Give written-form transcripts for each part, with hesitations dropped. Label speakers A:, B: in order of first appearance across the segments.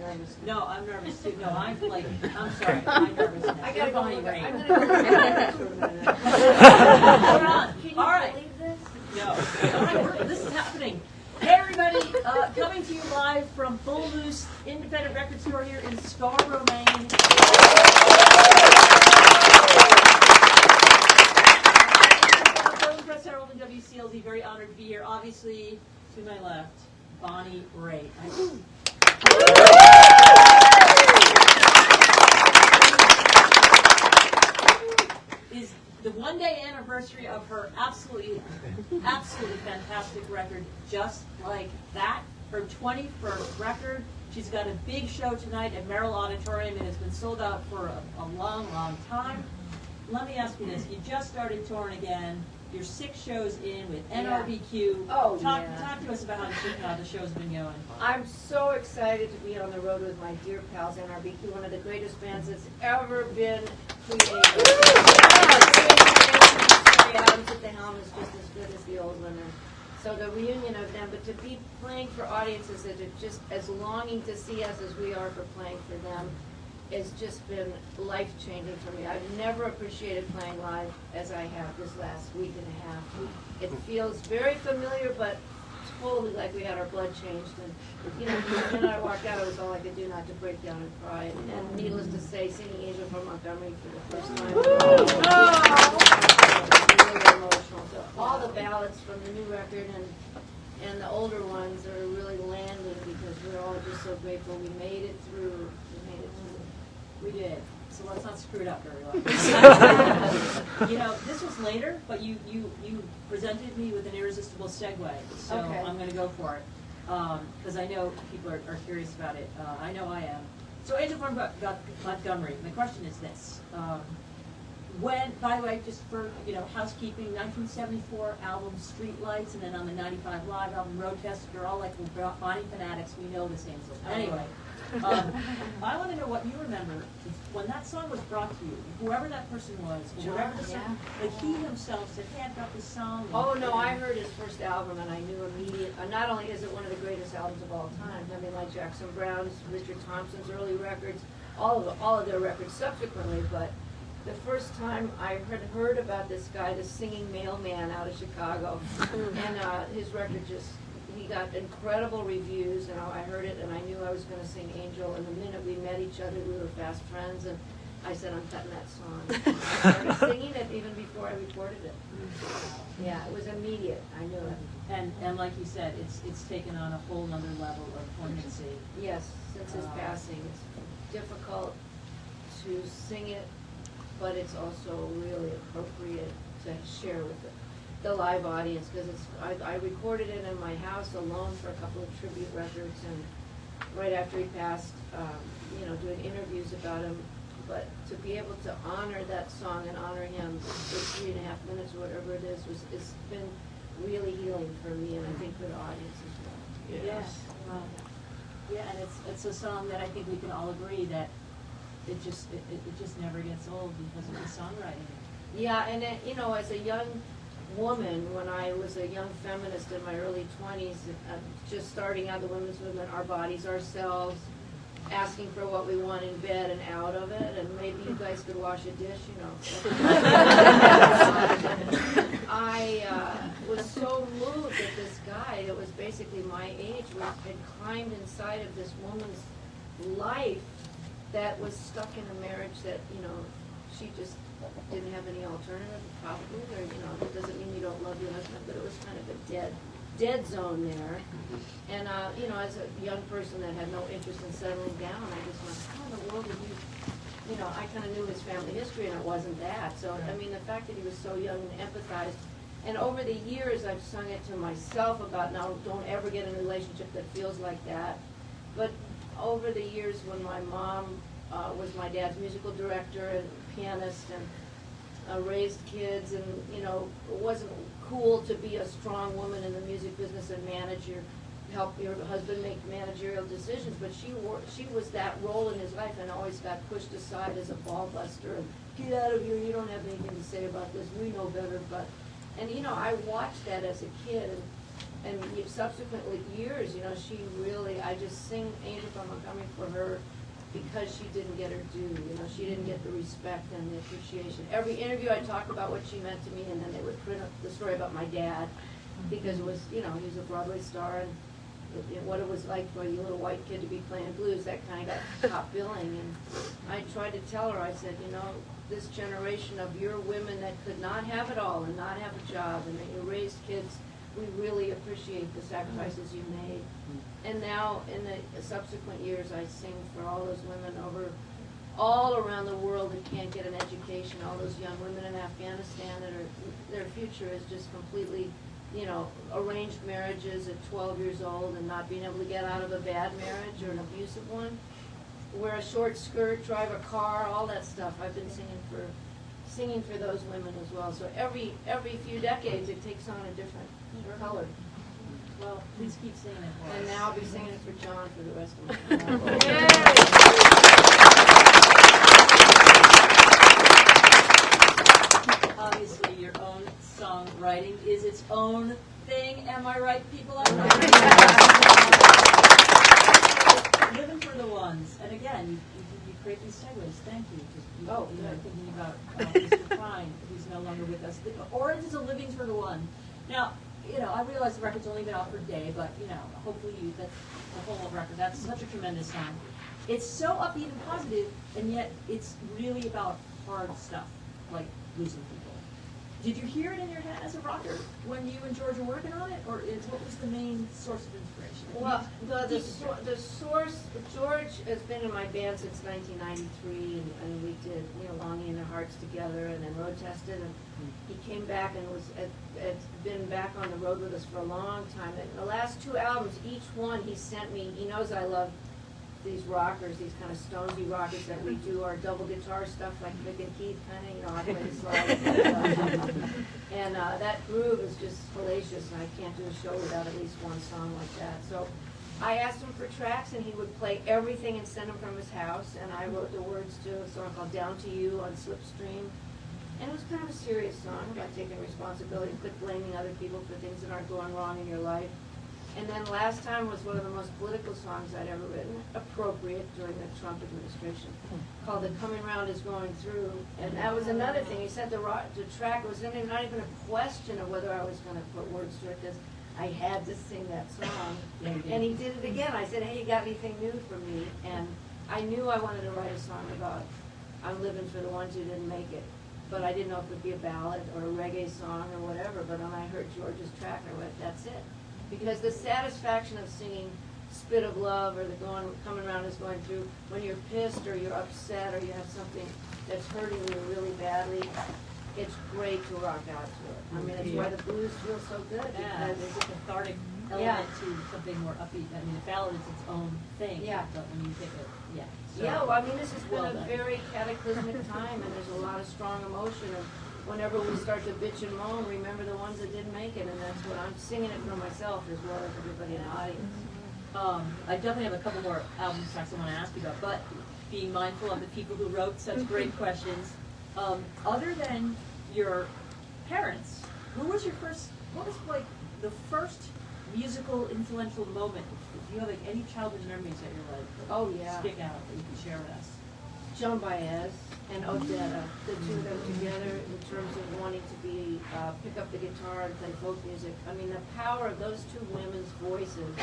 A: nervous.
B: No, I'm nervous too. No, I'm like, I'm sorry, I'm nervous now.
A: I gotta go.
B: Bonnie Raitt.
A: I'm gonna go for a minute.
B: Hold on.
A: Can you
B: All right.
A: believe this?
B: No. All right, this is happening. Hey everybody, coming to you live from Bull Moose Independent Record Store here in Scarborough, Maine. Press Herald and WCLZ, very honored to be here. Obviously, to my left, Bonnie Raitt. Is the one-day anniversary of her absolutely fantastic record, Just Like That. Her 21st record. She's got a big show tonight at Merrill Auditorium. It has been sold out for a long, long time. Let me ask you this. You just started touring again. You're 6 shows in with NRBQ.
A: Oh,
B: Talk to us about how the show's been going.
A: I'm so excited to be on the road with my dear pals NRBQ, one of the greatest bands that's ever been created. Adams at the helm is just as good as the old one. And so the reunion of them, but to be playing for audiences that are just as longing to see us as we are for playing for them, it's just been life-changing for me. I've never appreciated playing live as I have this last week and a half. It feels very familiar, but totally like we had our blood changed. And you know, when I walked out, it was all I could do not to break down and cry. And needless to say, singing Angel from Montgomery for the first time. Was really emotional. So all the ballads from the new record and the older ones are really landing because we're all just so grateful we made it through. We made it through.
B: We did. So let's not screw it up very well. You know, this was later, but you presented me with an irresistible segue. So
A: Okay.
B: I'm going to go for it. Because I know people are curious about it. I know I am. So Angel from Montgomery. My question is this. When, by the way, just for, you know, housekeeping, 1974 album Streetlights, and then on the 95 Live album Road Test, you're all like Bonnie fanatics. We know this, Aimsel. Anyway. I want to know what you remember when that song was brought to you. Whoever that person was, or whatever the song, like he himself said, "Hey, I've got this song."
A: Oh no, I heard his first album and I knew immediately. Not only is it one of the greatest albums of all time, I mean, like Jackson Browne's, Richard Thompson's early records, all of their records subsequently. But the first time I heard about this guy, this singing mailman out of Chicago, and his record just. He got incredible reviews, and I heard it, and I knew I was going to sing Angel. And the minute we met each other, we were fast friends, and I said, I'm cutting that song. I started singing it even before I recorded it. Yeah, it was immediate. I knew it.
B: And like you said, it's taken on a whole nother level of poignancy.
A: Yes, since his passing, it's difficult to sing it, but it's also really appropriate to share with the live audience, because I recorded it in my house alone for a couple of tribute records, and right after he passed, you know, doing interviews about him. But to be able to honor that song and honor him for 3.5 minutes or whatever it is, it's been really healing for me, and I think for the audience as well.
B: Yes. Yeah, and it's a song that I think we can all agree that it just never gets old because of the songwriting.
A: Yeah, and you know, as a young woman, when I was a young feminist in my early 20s, just starting out the women's movement, our bodies, ourselves, asking for what we want in bed and out of it, and maybe you guys could wash a dish, you know. I was so moved that this guy that was basically my age had climbed inside of this woman's life that was stuck in a marriage that, you know, she just didn't have any alternative, probably, or, you know, it doesn't mean you don't love your husband, but it was kind of a dead zone there. And, you know, as a young person that had no interest in settling down, I just went, how in the world did you know, I kind of knew his family history, and it wasn't that. So, I mean, the fact that he was so young and empathized. And over the years, I've sung it to myself about, now, don't ever get in a relationship that feels like that. But over the years, when my mom was my dad's musical director and pianist, and raised kids, and, you know, it wasn't cool to be a strong woman in the music business and help your husband make managerial decisions, but she was that role in his life and always got pushed aside as a ball buster and get out of here, you don't have anything to say about this, we know better. But, and you know, I watched that as a kid, and subsequent years, you know, she really, I just sing Angel from Montgomery for her because she didn't get her due, you know, she didn't get the respect and the appreciation. Every interview I talk about what she meant to me, and then they would print up the story about my dad, because it was, you know, he was a Broadway star, and what it was like for a little white kid to be playing blues, that kind of got top billing. And I tried to tell her, I said, you know, this generation of your women that could not have it all and not have a job, and that you raised kids, we really appreciate the sacrifices you made. And now, in the subsequent years, I sing for all those women all around the world that can't get an education, all those young women in Afghanistan that their future is just completely, you know, arranged marriages at 12 years old and not being able to get out of a bad marriage or an abusive one. Wear a short skirt, drive a car, all that stuff. I've been singing for those women as well. So every few decades, it takes on a different color.
B: Well, please keep singing it for us.
A: And now I'll be singing it for John for the rest of my life.
B: Obviously, your own songwriting is its own thing. Am I right, people? Living for the ones. And again, you create these segues. Thank you. Thinking about Mr. Klein, who's no longer with us. The Orange is a living for the one. Now, you know, I realize the record's only been out for a day, but, you know, hopefully that's the whole record. That's such a tremendous song. It's so upbeat and positive, and yet it's really about hard stuff, like losing people. Did you hear it in your head as a rocker when you and George were working on it, or what was the main source of inspiration?
A: Well, the source, George has been in my band since 1993, and we did, you know, Longing in Our Hearts together, and then road tested, and he came back and had been back on the road with us for a long time. And the last two albums, each one he sent me, he knows I love these rockers, these kind of Stonesy rockers that we do our double guitar stuff like Vic and Keith kind of, you know, I play the slide. And that groove is just fallacious, and I can't do a show without at least one song like that. So I asked him for tracks, and he would play everything and send them from his house, and I wrote the words to a song called Down to You on Slipstream. And it was kind of a serious song about taking responsibility, quit blaming other people for things that aren't going wrong in your life. And then Last Time was one of the most political songs I'd ever written, appropriate during the Trump administration, called The Coming Round is Going Through. And that was another thing. He said the track was not even a question of whether I was going to put words to it, because I had to sing that song. And he did it again. I said, hey, you got anything new for me? And I knew I wanted to write a song about I'm living for the ones who didn't make it. But I didn't know if it would be a ballad or a reggae song or whatever. But when I heard George's track, I went, that's it. Because the satisfaction of singing Spit of Love or the Coming Around is Going Through, when you're pissed or you're upset or you have something that's hurting you really badly, it's great to rock out to it. I mean, it's why the blues feel so good.
B: Yeah, there's a cathartic element to something more upbeat. I mean, the ballad is its own thing. Yeah. But when you take it, So,
A: well, I mean, this has been a very cataclysmic time, and there's a lot of strong emotion. And whenever we start to bitch and moan, remember the ones that didn't make it, and that's what I'm singing it for myself as well as everybody in the audience.
B: I definitely have a couple more album tracks I want to ask you about, but being mindful of the people who wrote such great questions. Other than your parents, what was like the first musical influential moment? Do you have like any childhood memories that you're like,
A: oh yeah,
B: stick out that you can share with us?
A: Joan Baez and Outta, the two of them together in terms of wanting to be, pick up the guitar and play folk music. I mean, the power of those two women's voices.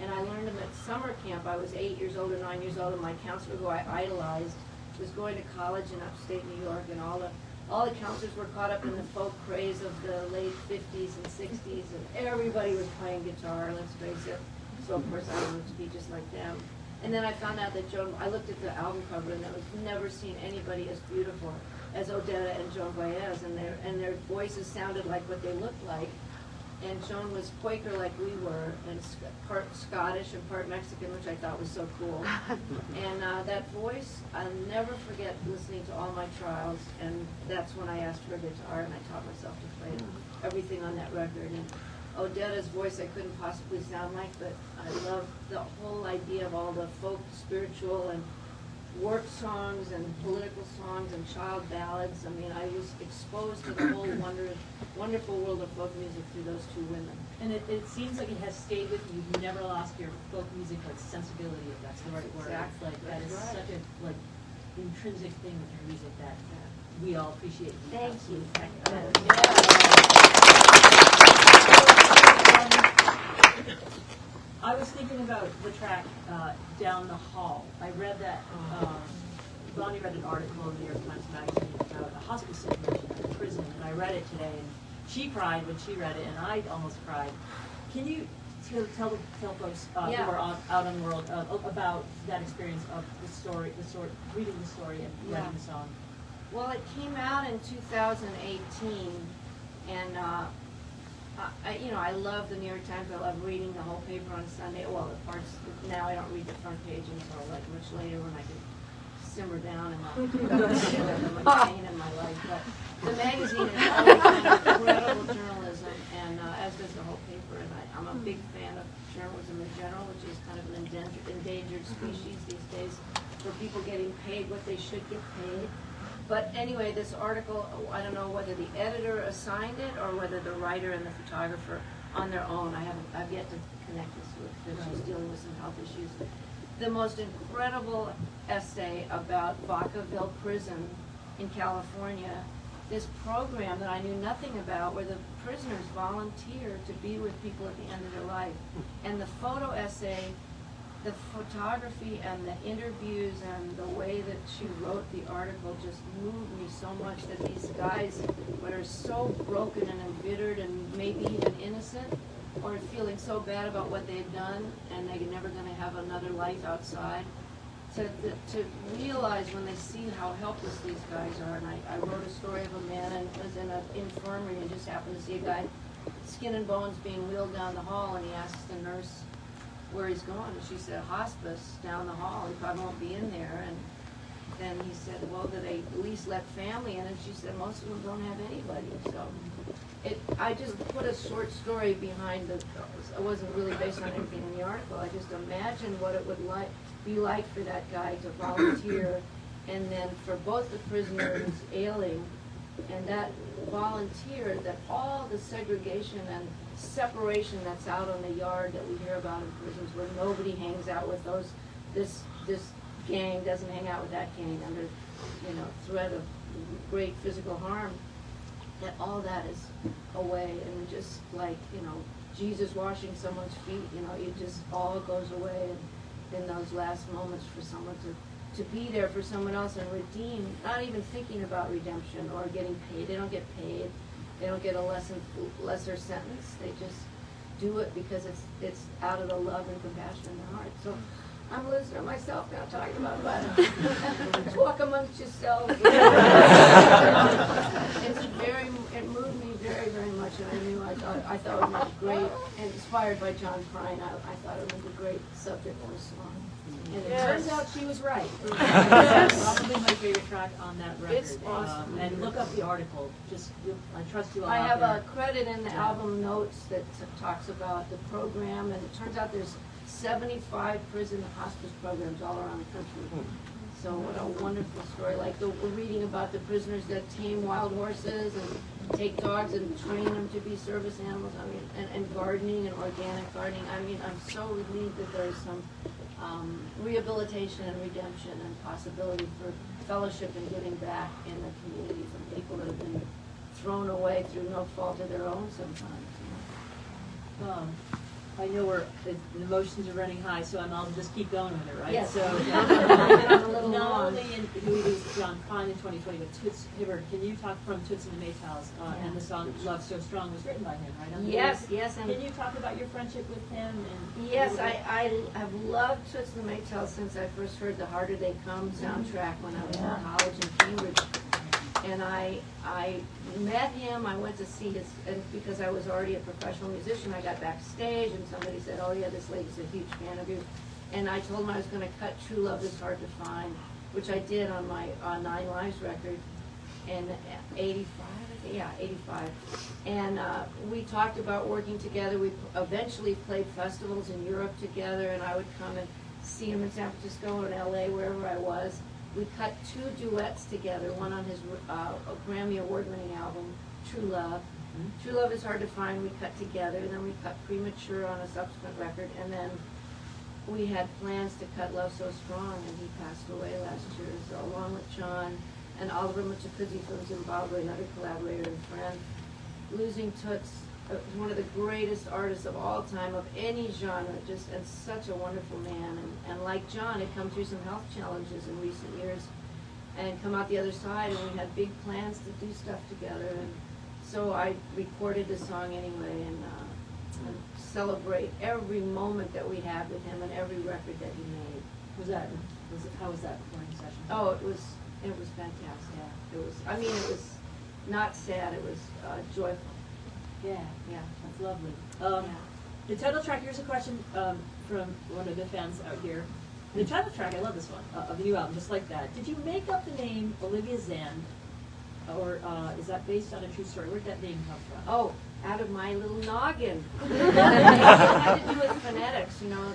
A: And I learned them at summer camp. I was 8 years old or 9 years old, and my counselor, who I idolized, was going to college in upstate New York, and all the counselors were caught up in the folk craze of the late 50s and 60s, and everybody was playing guitar, let's face it. So of course I wanted to be just like them. And then I found out that I looked at the album cover, and I've never seen anybody as beautiful as Outta and Joan Baez, and their voices sounded like what they looked like. And Joan was Quaker like we were, and part Scottish and part Mexican, which I thought was so cool. And that voice, I'll never forget listening to All My Trials, and that's when I asked for a guitar, and I taught myself to play everything on that record. And Odetta's voice I couldn't possibly sound like, but I love the whole idea of all the folk, spiritual, and work songs and political songs and child ballads. I mean, I was exposed to the whole wonderful world of folk music through those two women.
B: And it seems like it has stayed with you. You've never lost your folk music like sensibility, if that's the right word.
A: Exactly.
B: It's like that is
A: That's right.
B: such a like intrinsic thing with your music that we all appreciate.
A: Thank you.
B: I was thinking about the track Down the Hall. I read that, Bonnie read an article in the New York Times Magazine about a hospice situation at a prison, and I read it today, and she cried when she read it, and I almost cried. Can you tell folks who are out on the world about that experience of reading the story and writing the song?
A: Well, it came out in 2018, and I love the New York Times. I love reading the whole paper on Sunday. Well, the parts now I don't read the front page until like much later when I can simmer down and not my pain in my life. But the magazine has always been incredible journalism, and as does the whole paper. And I'm a big fan of journalism in general, which is kind of an endangered species these days, for people getting paid what they should get paid. But anyway, this article, I don't know whether the editor assigned it or whether the writer and the photographer on their own. I've yet to connect this with, because she's dealing with some health issues. The most incredible essay about Vacaville Prison in California, this program that I knew nothing about, where the prisoners volunteer to be with people at the end of their life. And the photo essay, the photography and the interviews and the way that she wrote the article just moved me so much, that these guys that are so broken and embittered and maybe even innocent, or feeling so bad about what they've done and they're never going to have another life outside, to realize when they see how helpless these guys are. And I wrote a story of a man and was in an infirmary and just happened to see a guy, skin and bones, being wheeled down the hall, and he asks the nurse where he's going, and she said hospice down the hall, he probably won't be in there. And then he said, well, do they at least let family in? And she said most of them don't have anybody. So I just put a short story behind it wasn't really based on anything in the article. I just imagined what it would be like for that guy to volunteer, and then for both the prisoners ailing, and that volunteer, that all the segregation and separation that's out on the yard that we hear about in prisons, where nobody hangs out with those, this gang doesn't hang out with that gang under, threat of great physical harm, that all that is away, and just like, Jesus washing someone's feet, it just all goes away in those last moments, for someone to be there for someone else and redeem, not even thinking about redemption or getting paid. They don't get paid. They don't get a lesser sentence. They just do it because it's out of the love and compassion in their heart. So I'm a listener myself now, talking about it. Talk amongst yourselves. It moved me very, very much, and I thought it was great, and inspired by John Prine. I thought it was a great subject for a song.
B: And it turns out she was right. Probably my favorite track on that record.
A: It's awesome.
B: And look up the article. I trust you all.
A: I
B: out
A: have
B: there.
A: a credit in the album notes that talks about the program, and it turns out there's 75 prison hospice programs all around the country. So what a wonderful story. Like we're reading about the prisoners that tame wild horses and take dogs and train them to be service animals. I mean, and gardening and organic gardening. I mean, I'm so relieved that there's some rehabilitation and redemption and possibility for fellowship and giving back in the community from people that have been thrown away through no fault of their own sometimes.
B: I know the emotions are running high, so I'll just keep going with it, right?
A: Yes.
B: So, not only who is John Prine in 2020, but Toots Hibbert. Can you talk from Toots and the Maytals? And the song "Love So Strong" was written by him, right?
A: Yes. And
B: can you talk about your friendship with him?
A: Yes, I have loved Toots and the Maytals since I first heard the "Harder They Come" soundtrack when I was in college in Cambridge. And I met him. I went to see his, and because I was already a professional musician, I got backstage, and somebody said, "Oh yeah, this lady's a huge fan of you." And I told him I was going to cut "True Love Is Hard to Find," which I did on my Nine Lives record in '85. And we talked about working together. We eventually played festivals in Europe together, and I would come and see him in San Francisco and LA, wherever I was. We cut 2 duets together, one on his Grammy award-winning album, True Love. True Love is hard to find, we cut together, and then we cut Premature on a subsequent record, and then we had plans to cut Love So Strong, and he passed away last year, so along with John and Oliver Mchikuzi from Zimbabwe, another collaborator and friend. Losing Toots, one of the greatest artists of all time, of any genre, just, and such a wonderful man, and like John, had come through some health challenges in recent years, and come out the other side, and we had big plans to do stuff together, and so I recorded the song anyway, and celebrate every moment that we had with him and every record that he made.
B: How was that recording session?
A: Oh, it was fantastic. Yeah. It was not sad, it was joyful.
B: Yeah,
A: Yeah.
B: that's lovely.
A: Yeah.
B: The title track, here's a question from one of the fans out here. The title track, I love this one, of the new album, just like that. Did you make up the name Olivia Zand, or is that based on a true story? Where'd that name come from?
A: Oh, out of my little noggin. It had to do with phonetics, you know.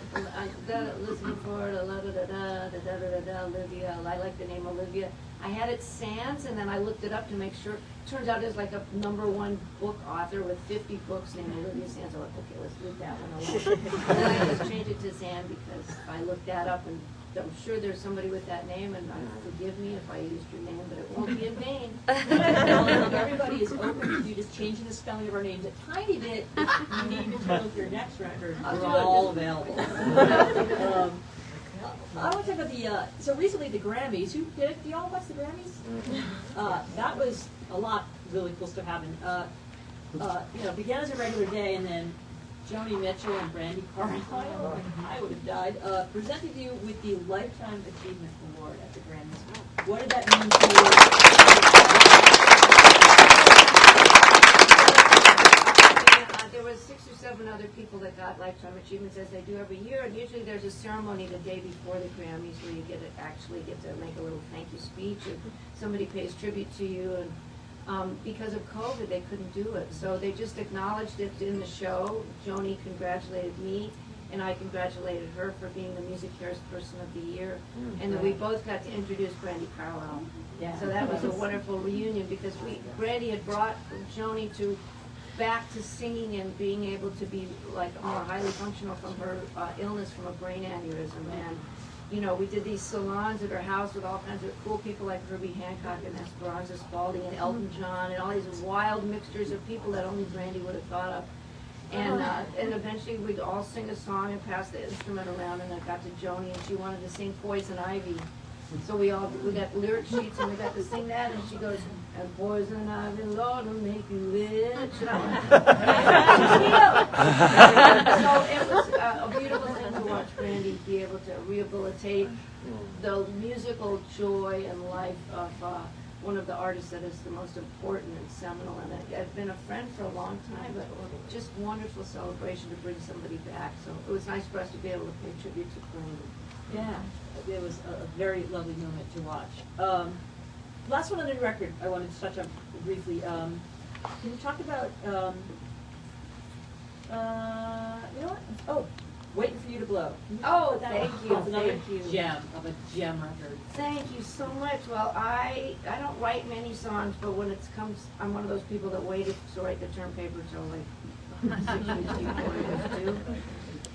A: Listening for da da da da da da da da Olivia. I like the name Olivia. I had it Sands, and then I looked it up to make sure. Turns out there's like a #1 book author with 50 books named Olivia Sands. I went, okay, let's leave that one alone. And then I just changed it to Zand because I looked that up, and I'm sure there's somebody with that name, and forgive me if I used your name, but it won't be in vain.
B: Everybody is open to you just changing the spelling of our names a tiny bit. If you need to tell your next record, we're all available. I want to talk about the, so recently the Grammys, do y'all watch the Grammys? That was a lot really cool stuff happened. Began as a regular day, and then Joni Mitchell and Brandy Carlisle, I would have died, presented you with the Lifetime Achievement Award at the Grammys. What did that mean to you?
A: There was 6 or 7 other people that got Lifetime Achievements, as they do every year, and usually there's a ceremony the day before the Grammys where you actually get to make a little thank you speech, and somebody pays tribute to you, and because of COVID, they couldn't do it. So they just acknowledged it in the show. Joni congratulated me, and I congratulated her for being the Music Cares Person of the Year. And then we both got to introduce Brandy Carlisle.
B: Yeah.
A: So that was a wonderful reunion because Brandy had brought Joni back to singing and being able to be like more highly functional from her illness from a brain aneurysm. And you know, we did these salons at her house with all kinds of cool people like Herbie Hancock and Esperanza Spalding and Elton John and all these wild mixtures of people that only Brandy would have thought of. And eventually we'd all sing a song and pass the instrument around, and I got to Joni, and she wanted to sing Poison Ivy. So we got lyric sheets, and we got to sing that, and she goes, and poison ivy, Lord, will make you rich. And I went, so it was a beautiful thing to watch Brandy be able to rehabilitate the musical joy and life of one of the artists that is the most important and seminal. And I've been a friend for a long time, but just wonderful celebration to bring somebody back. So it was nice for us to be able to pay tribute to Brandy.
B: Yeah, it was a very lovely moment to watch. Last one on the record I wanted to touch on briefly. Can you talk about, you know what? Oh, Waiting for You to Blow.
A: Oh, thank you,
B: It's another
A: thank you.
B: gem of a gem record.
A: Thank you so much. Well, I don't write many songs, but when it comes, I'm one of those people that waited to write the term paper till like 6 weeks before it was due.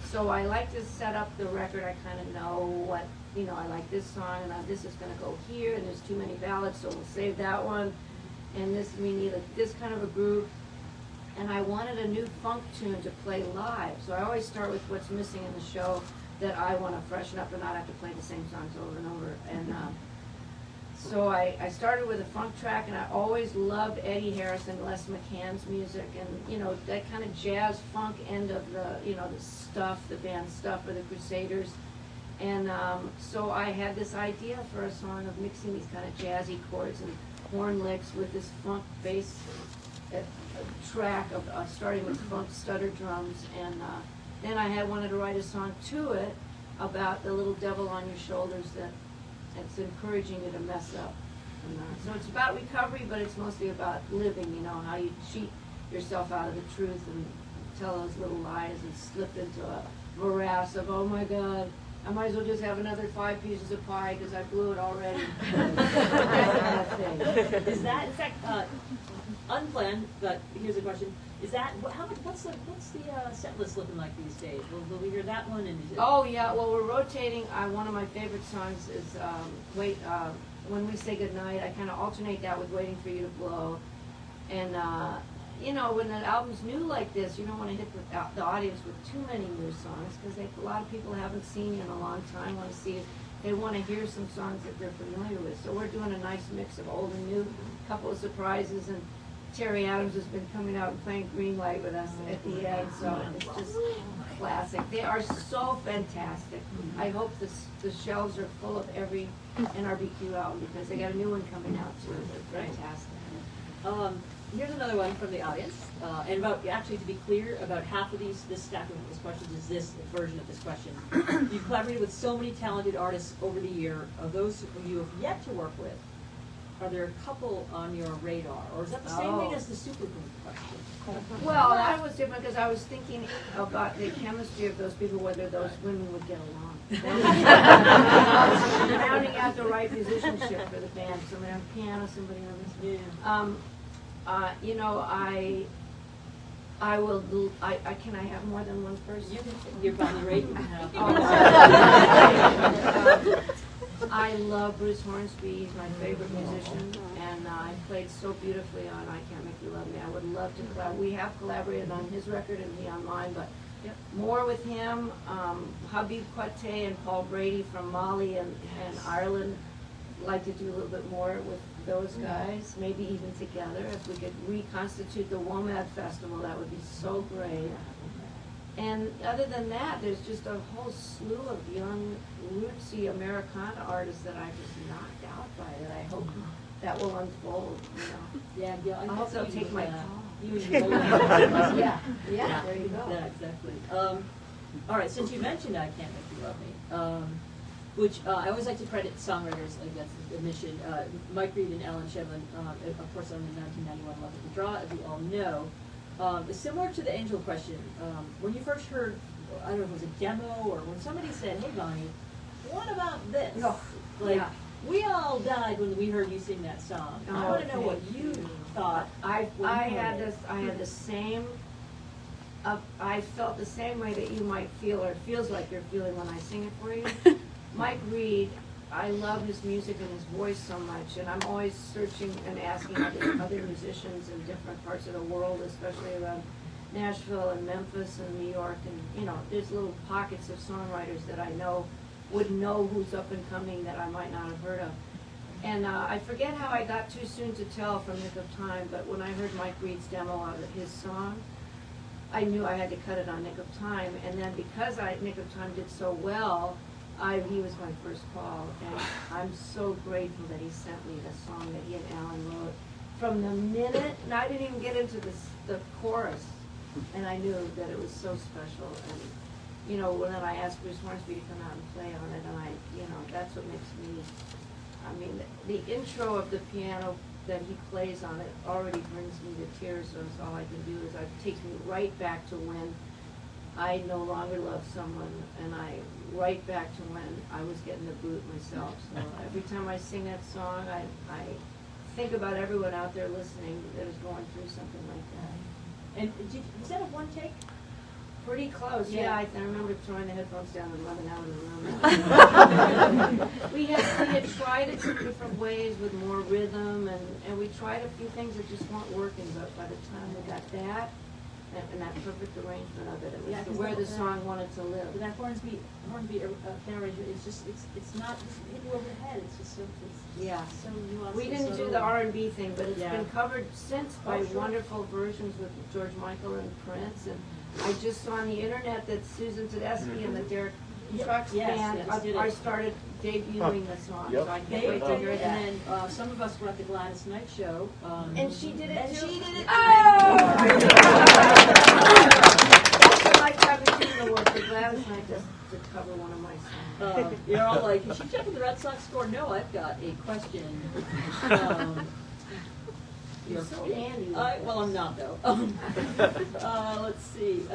A: So I like to set up the record. I kind of know what, you know, I like this song, and this is going to go here, and there's too many ballads, so we'll save that one. And this, we need this kind of a groove. And I wanted a new funk tune to play live. So I always start with what's missing in the show that I want to freshen up and not have to play the same songs over and over. And so I started with a funk track, and I always loved Eddie Harris and Les McCann's music, and you know, that kind of jazz funk end of the, you know, the Stuff, the band Stuff, or the Crusaders. And so I had this idea for a song of mixing these kind of jazzy chords and horn licks with this funk bass track of starting with funk stutter drums. And then I wanted to write a song to it about the little devil on your shoulders that it's encouraging you to mess up. And, so it's about recovery, but it's mostly about living, you know, how you cheat yourself out of the truth and tell those little lies and slip into a morass of, oh my God, I might as well just have another 5 pieces of pie because I blew it already. That kind of thing.
B: Is that, in fact, unplanned, but here's a question. Is that, what's the set list looking like these days? Will we hear that one? And is it,
A: Oh yeah, well we're rotating. One of my favorite songs is When We Say Goodnight. I kind of alternate that with Waiting for You to Blow. And you know, when an album's new like this, you don't want to hit the audience with too many new songs because a lot of people haven't seen you in a long time. Want to see, they want to hear some songs that they're familiar with. So we're doing a nice mix of old and new, couple of surprises, and Terry Adams has been coming out and playing Green Light with us at the end, so it's just classic. They are so fantastic. I hope the shelves are full of every NRBQ album because they got a new one coming out too. They're fantastic.
B: Here's another one from the audience, and actually to be clear, about half of this stack of these questions is this version of this question. You've collaborated with so many talented artists over the year. Of those who you have yet to work with, are there a couple on your radar, or is that the same thing as the supergroup question?
A: Well, that was different because I was thinking about the chemistry of those people, whether those women would get along. Rounding out the right musicianship for the band, somebody on piano, somebody on this.
B: Yeah.
A: You know, can I have more than one person?
B: You're probably right. You can have.
A: I love Bruce Hornsby. He's my favorite musician, and he played so beautifully on I Can't Make You Love Me. I would love to collaborate. We have collaborated on his record and he on mine, but more with him. Habib Kwate and Paul Brady from Mali and Ireland. Like to do a little bit more with those guys, maybe even together. If we could reconstitute the WOMAD Festival, that would be so great. And other than that, there's just a whole slew of young, rootsy Americana artists that I just knocked out by that I hope that will unfold, you know.
B: Yeah,
A: I hope they'll take my call.
B: Yeah,
A: there you go.
B: Yeah, exactly. All right, since you mentioned I Can't Make You Love Me, which I always like to credit songwriters, like that's admission. Mike Reed and Alan Shevlin, of course, on the 1991 Luck of the Draw, as we all know. Similar to the Angel question, when you first heard, I don't know if it was a demo or when somebody said, "Hey, Bonnie, what about this?"
A: Oh,
B: like, we all died when we heard you sing that song. I want to know what you thought.
A: I had the same. I felt the same way that you might feel, or feels like you're feeling when I sing it for you. Mike Reed, I love his music and his voice so much, and I'm always searching and asking other musicians in different parts of the world, especially around Nashville and Memphis and New York, and you know, there's little pockets of songwriters that I know would know who's up and coming that I might not have heard of. And I forget how I got Too Soon to Tell from Nick of Time, but when I heard Mike Reed's demo of his song, I knew I had to cut it on Nick of Time, and then because Nick of Time did so well, he was my first call, and I'm so grateful that he sent me the song that he and Alan wrote. From the minute, and I didn't even get into the chorus, and I knew that it was so special. And you know, when I asked Bruce Hornsby to come out and play on it, and that's what makes me. I mean, the intro of the piano that he plays on it already brings me to tears. So that's all I can do is it takes me right back to when I no longer love someone, and right back to when I was getting the boot myself. So every time I sing that song, I think about everyone out there listening that is going through something like that.
B: And was that a one take?
A: Pretty close, yeah. I remember throwing the headphones down and running out of the room. we had tried it some different ways with more rhythm, and we tried a few things that just weren't working, but by the time we got that, and that perfect arrangement of it, it was where the song wanted to live.
B: But that Hornsby piano arrangement, it's not just hit you over the head, it's just so, so nuanced.
A: We didn't do the R&B thing, but it's been covered since by wonderful versions with George Michael and Prince, and I just saw on the internet that Susan Tedeschi and the Derek Trucks band I started debuting the song, so I can't wait to hear that.
B: And then some of us were at the Gladys Knight show.
A: And she did it too?
B: She did it
A: oh! I like having you award for Gladys Knight just to cover one of my songs.
B: You're all like, is she checking the Red Sox score? No, I've got a question.
A: You're so handy.
B: Well, I'm not though. Let's see.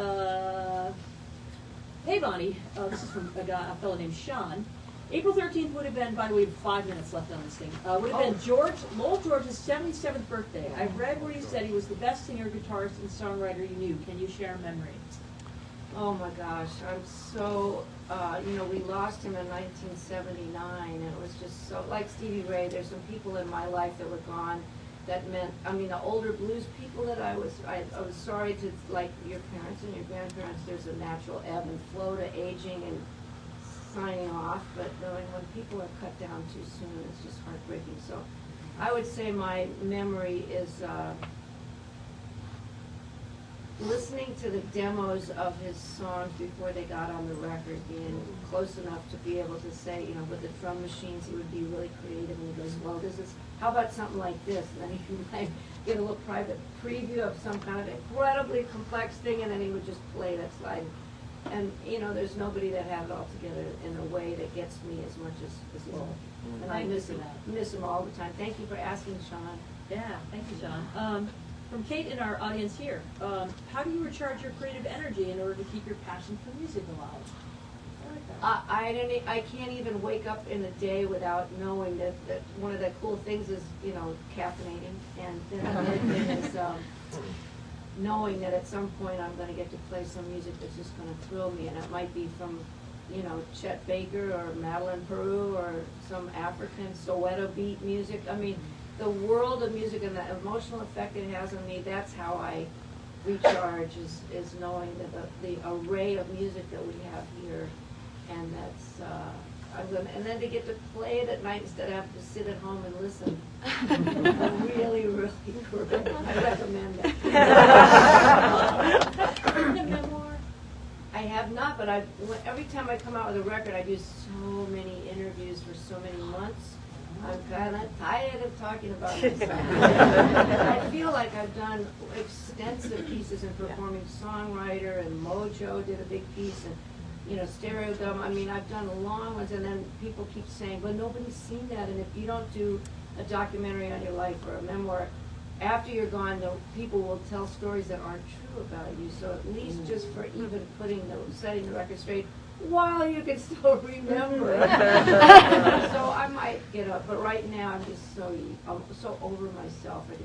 B: Hey Bonnie, this is from a fellow named Sean. April 13th would have been, by the way, 5 minutes left on this thing, would have been Lowell George's 77th birthday. I've read where you said he was the best singer, guitarist, and songwriter you knew. Can you share a memory?
A: Oh my gosh, I'm so, we lost him in 1979, and it was just so, like Stevie Ray, there's some people in my life that were gone that meant, the older blues people that I was sorry to, like your parents and your grandparents, there's a natural ebb and flow to aging and signing off, but knowing when people are cut down too soon, it's just heartbreaking. So I would say my memory is listening to the demos of his songs before they got on the record, being close enough to be able to say, with the drum machines, he would be really creative, and he goes, well, how about something like this? And then he might get a little private preview of some kind of incredibly complex thing, and then he would just play that slide. And, there's nobody that has it all together in a way that gets me as much as Lowell. And I miss him all the time. Thank you for asking, Sean.
B: Yeah, thank you, Sean. From Kate in our audience here, how do you recharge your creative energy in order to keep your passion for music alive? I like that.
A: I can't even wake up in a day without knowing that one of the cool things is, caffeinating. And then another thing is knowing that at some point I'm going to get to play some music that's just going to thrill me. And it might be from, Chet Baker or Madeline Peru or some African Soweto beat music. The world of music and the emotional effect it has on me, that's how I recharge, is knowing that the array of music that we have here. And that's, and then to get to play it at night instead of having to sit at home and listen. Really, really good. I recommend it.
B: A memoir?
A: I have not, but every time I come out with a record, I do so many interviews for so many months. I'm kind of tired of talking about myself. I feel like I've done extensive pieces in performing songwriter, and Mojo did a big piece, and Stereo Gum. I've done long ones, and then people keep saying, but nobody's seen that, and if you don't do a documentary on your life or a memoir, after you're gone, people will tell stories that aren't true about you. So at least just for even setting the record straight, while you can still remember. So I might get up, but right now I'm just so over myself. Thank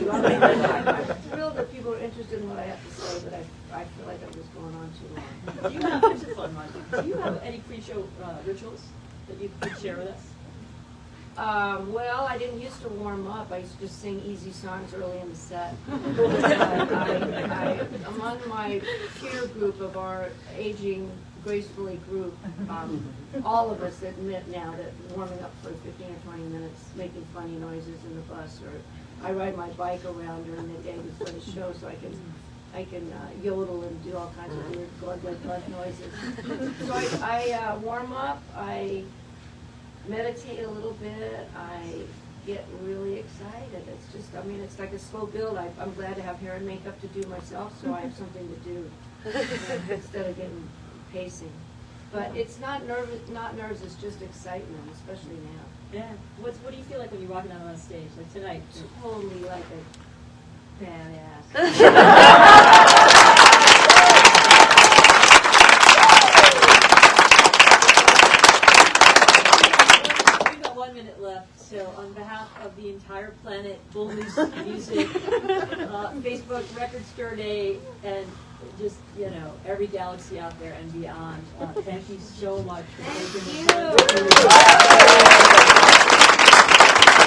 A: you. I'm thrilled that people are interested in what I have to say, but I feel like I'm just going on too long.
B: Do you have, this is fun, Margie. Do you have any pre-show rituals that you could share with us?
A: Well, I didn't used to warm up. I used to just sing easy songs early in the set. Among my peer group of our aging gracefully group, all of us admit now that warming up for 15 or 20 minutes, making funny noises in the bus, or I ride my bike around during the day before the show so I can yodel and do all kinds of weird glug noises. So I warm up. I meditate a little bit. I get really excited. It's just, it's like a slow build. I'm glad to have hair and makeup to do myself, so I have something to do instead of getting pacing. But it's not nerves. It's just excitement, especially now.
B: Yeah. What do you feel like when you're walking out on stage, like tonight?
A: Totally like a badass.
B: So on behalf of the entire planet, Bull Music, Facebook Record Store Day, and just, every galaxy out there and beyond, thank you so much for taking the time.